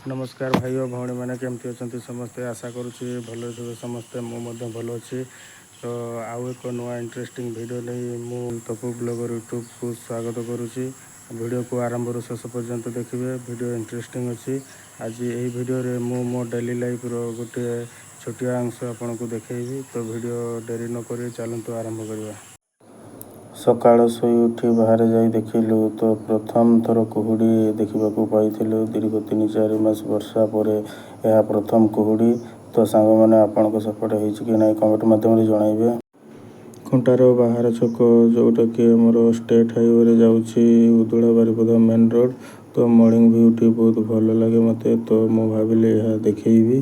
नमस्कार भाई और भौणी मैंने केमती अच्छा समस्ते आशा करुँच भल थे समस्ते मुझे भल अच्छी तो आउ एक नुआ इंटरेस्टिंग वीडियो नहीं मु तपु ब्लॉगर यूट्यूब को स्वागत करुँची वीडियो को आरंभ रू शेष पर्यंत देखिए वीडियो इंटरेस्टिंग अच्छी आज यही वीडियो रे मु मो डेली लाइफ रो गोटे छोटिया अंश आपन को देखी तो वीडियो डेरी न करी चलतु आरंभ करवा। सकाळ शोई उठी बाहर जाई देखिलु तो प्रथम थर कुहुड़ी देखा पाई दीर्घ 3-4 मास वर्षा पर यह प्रथम कुहुड़ी तो सांग मैंने आपण सपोर्ट कि ना कमेंट मध्यम जनइबे। खुंटार बाहर छक जोटा कि आमर स्टेट हाईवे जाऊँगी उदुला बारिपदा मेन रोड तो मॉर्निंग व्यूटी बहुत भल लगे मत तो मु भाविली यह देखी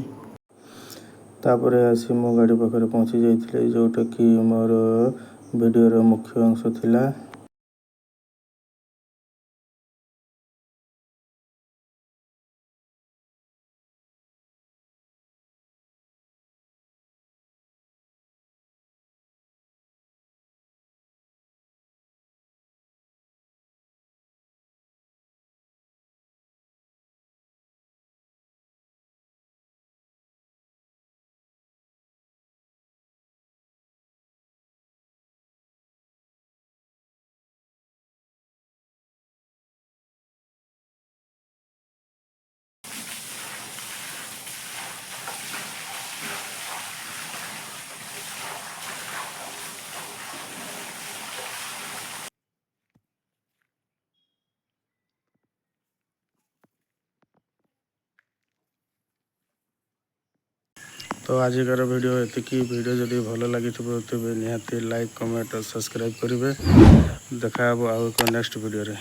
तापर आसी मो गाड़ी पाखे पहुँची जाइए जोटा कि मोर वीडियोर मुख्य अंश थिला। तो आजिकार वीडियो एतिकी वीडियो जदि भल लगी तेज निहाती लाइक कमेंट और सब्सक्राइब करेंगे देखा आउ एक नेक्स्ट वीडियो रे।